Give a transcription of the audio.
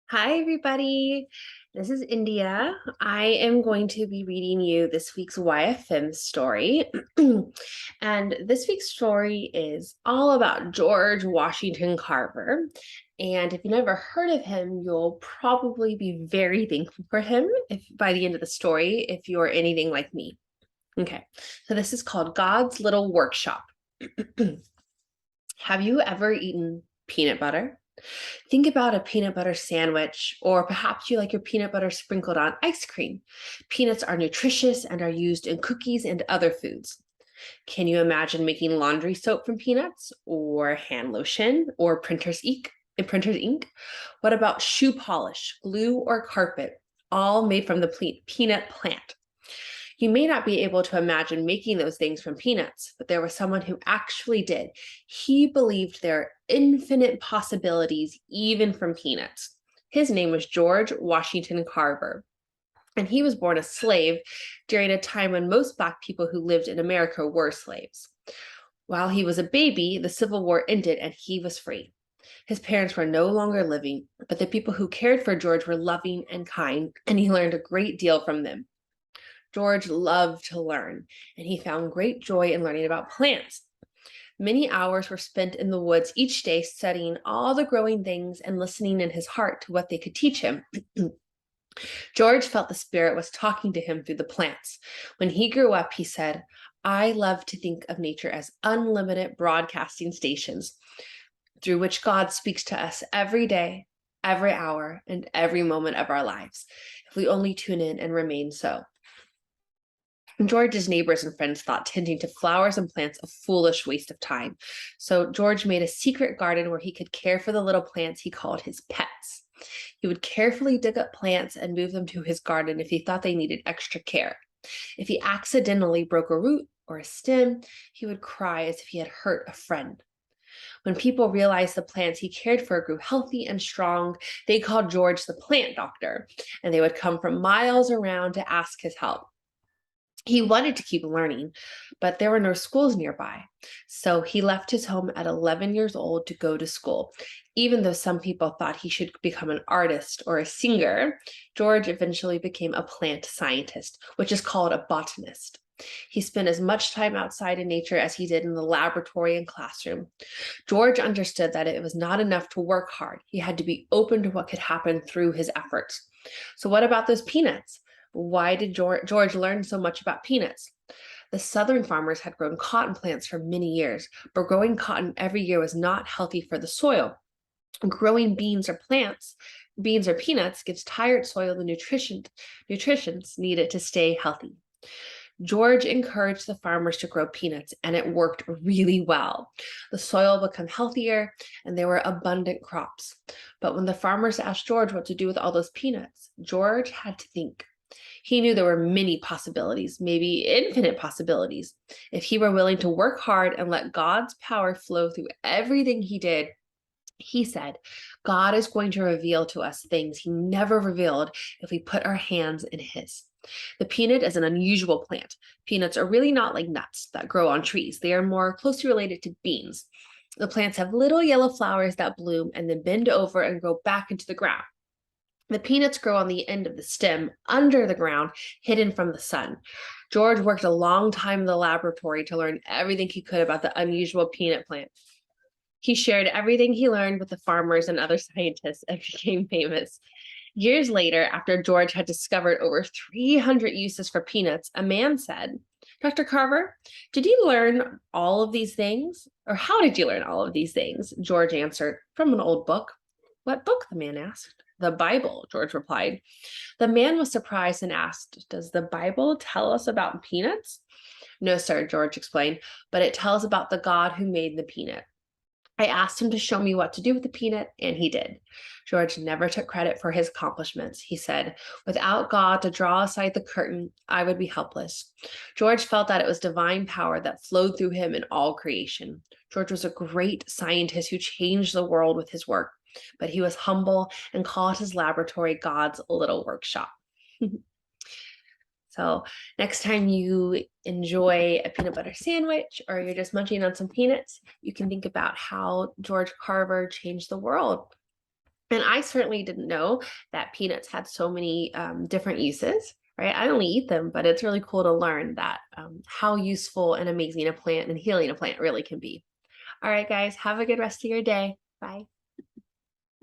Hi, everybody. This is India. I am going to be reading you this week's YFM story. And this week's story is all about George Washington Carver. And if you've never heard of him, you'll probably be very thankful for him if by the end of the story, if you're anything like me. Okay, so this is called God's Little Workshop. Have you ever eaten peanut butter? Think about a peanut butter sandwich, or perhaps you like your peanut butter sprinkled on ice cream. Peanuts are nutritious and are used in cookies and other foods. Can you imagine making laundry soap from peanuts, or hand lotion, or printer's ink? What about shoe polish, glue, or carpet, all made from the peanut plant? You may not be able to imagine making those things from peanuts, but there was someone who actually did. He believed there are infinite possibilities even from peanuts. His name was George Washington Carver, and he was born a slave during a time when most Black people who lived in America were slaves. While he was a baby, the Civil War ended and he was free. His parents were no longer living, but the people who cared for George were loving and kind, and he learned a great deal from them. George loved to learn, and he found great joy in learning about plants. Many hours were spent in the woods each day studying all the growing things and listening in his heart to what they could teach him. George felt the Spirit was talking to him through the plants. When he grew up, he said, I love to think of nature as unlimited broadcasting stations through which God speaks to us every day, every hour, and every moment of our lives, if we only tune in and remain so. George's neighbors and friends thought tending to flowers and plants a foolish waste of time. So George made a secret garden where he could care for the little plants he called his pets. He would carefully dig up plants and move them to his garden if he thought they needed extra care. If he accidentally broke a root or a stem, he would cry as if he had hurt a friend. When people realized the plants he cared for grew healthy and strong, they called George the plant doctor, and they would come from miles around to ask his help. He wanted to keep learning, but there were no schools nearby. So he left his home at 11 years old to go to school. Even though some people thought he should become an artist or a singer, George eventually became a plant scientist, which is called a botanist. He spent as much time outside in nature as he did in the laboratory and classroom. George understood that it was not enough to work hard. He had to be open to what could happen through his efforts. So what about those peanuts? Why did George learn so much about peanuts? The southern farmers had grown cotton plants for many years, but growing cotton every year was not healthy for the soil. Growing beans or peanuts gives tired soil the nutritions needed to stay healthy. George encouraged the farmers to grow peanuts, and it worked really well. The soil became healthier, and there were abundant crops. But when the farmers asked George what to do with all those peanuts, George had to think. He knew there were many possibilities, maybe infinite possibilities. If he were willing to work hard and let God's power flow through everything he did, he said, God is going to reveal to us things he never revealed if we put our hands in his. The peanut is an unusual plant. Peanuts are really not like nuts that grow on trees. They are more closely related to beans. The plants have little yellow flowers that bloom and then bend over and grow back into the ground. The peanuts grow on the end of the stem under the ground, hidden from the sun. George worked a long time in the laboratory to learn everything he could about the unusual peanut plant. He shared everything he learned with the farmers and other scientists and became famous. Years later, after George had discovered over 300 uses for peanuts, a man said, Dr. Carver, did you learn all of these things? Or how did you learn all of these things? George answered, from an old book. What book? The man asked. The Bible, George replied. The man was surprised and asked, Does the Bible tell us about peanuts? No, sir, George explained, but it tells about the God who made the peanut. I asked him to show me what to do with the peanut, and he did. George never took credit for his accomplishments. He said, Without God to draw aside the curtain, I would be helpless. George felt that it was divine power that flowed through him in all creation. George was a great scientist who changed the world with his work, but he was humble and called his laboratory God's little workshop. So next time you enjoy a peanut butter sandwich or you're just munching on some peanuts, you can think about how George Carver changed the world. And I certainly didn't know that peanuts had so many different uses, right? I only eat them, but it's really cool to learn that how useful and amazing a plant and healing a plant really can be. All right, guys, have a good rest of your day. Bye.